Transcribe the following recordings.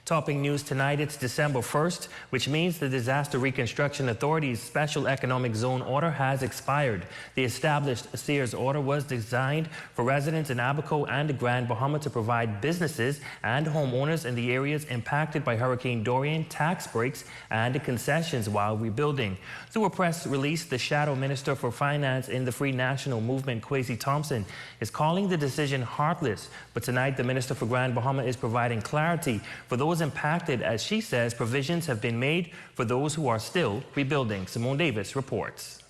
Topping news tonight, it's December 1st, which means the Disaster Reconstruction Authority's Special Economic Zone order has expired. The established SERZ order was designed for residents in Abaco and the Grand Bahama to provide businesses and homeowners in the areas impacted by Hurricane Dorian tax breaks and concessions while rebuilding. Through a press release, the Shadow Minister for Finance in the Free National Movement, Moxey, is calling the decision heartless. But tonight, the Minister for Grand Bahama is providing clarity for those impacted, as she says provisions have been made for those who are still rebuilding. Simone Davis reports.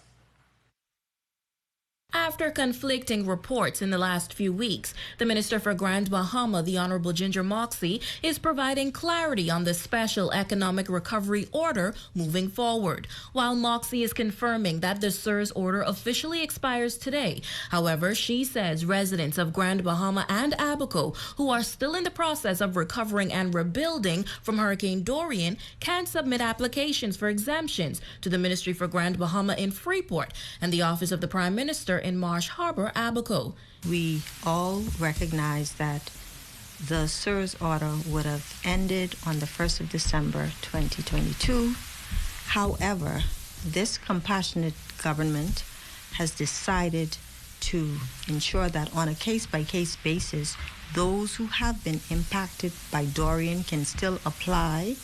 After conflicting reports in the last few weeks, the Minister for Grand Bahama, the Honorable Ginger Moxey, is providing clarity on the Special Economic Recovery Order moving forward. While Moxey is confirming that the SERZ order officially expires today, however, she says residents of Grand Bahama and Abaco who are still in the process of recovering and rebuilding from Hurricane Dorian can submit applications for exemptions to the Ministry for Grand Bahama in Freeport and the Office of the Prime Minister in Marsh Harbor, Abaco. We all recognize that the SERZ order would have ended on the 1st of December 2022. However, this compassionate government has decided to ensure that on a case-by-case basis, those who have been impacted by Dorian can still apply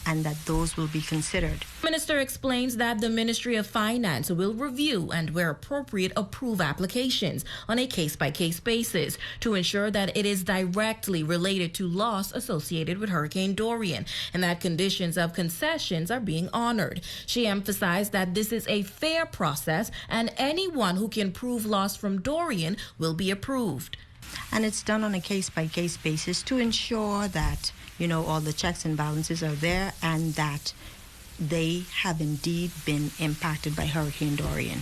and that those will be considered. The minister explains that the Ministry of Finance will review and, where appropriate, approve applications on a case-by-case basis to ensure that it is directly related to loss associated with Hurricane Dorian and that conditions of concessions are being honored. She emphasized that this is a fair process and anyone who can prove loss from Dorian will be approved. And it's done on a case-by-case basis to ensure that, all the checks and balances are there and that they have indeed been impacted by Hurricane Dorian.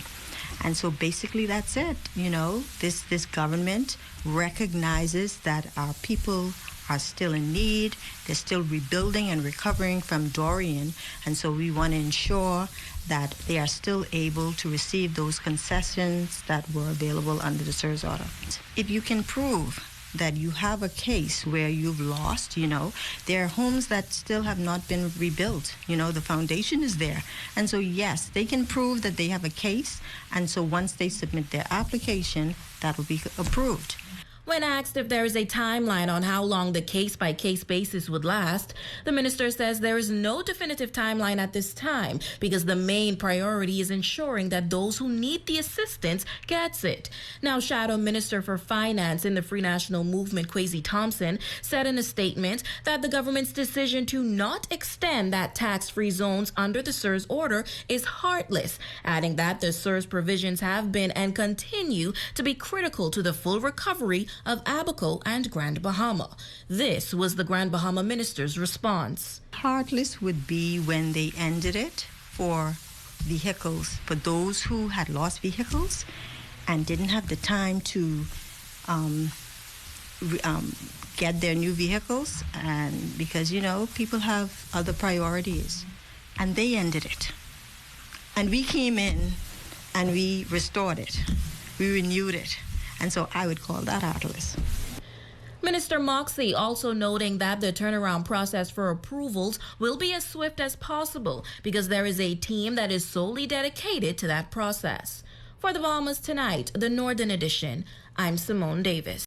And so basically that's it. This government recognizes that our people are still in need. They're still rebuilding and recovering from Dorian. And so we want to ensure that they are still able to receive those concessions that were available under the SERZ order. If you can prove that you have a case where you've lost, there are homes that still have not been rebuilt. The foundation is there. And so, yes, they can prove that they have a case. And so once they submit their application, that will be approved. When asked if there is a timeline on how long the case-by-case basis would last, the minister says there is no definitive timeline at this time because the main priority is ensuring that those who need the assistance gets it. Now, Shadow Minister for Finance in the Free National Movement, Kwesi Thompson, said in a statement that the government's decision to not extend that tax-free zones under the SERZ order is heartless, adding that the SERZ provisions have been and continue to be critical to the full recovery of Abaco and Grand Bahama. This was the Grand Bahama minister's response. Heartless would be when they ended it for vehicles, for those who had lost vehicles and didn't have the time to get their new vehicles, and because people have other priorities, and they ended it. And we came in and we restored it, we renewed it. And so I would call that heartless. Minister Moxey also noting that the turnaround process for approvals will be as swift as possible because there is a team that is solely dedicated to that process. For the Bahamas Tonight, the Northern Edition, I'm Simone Davis.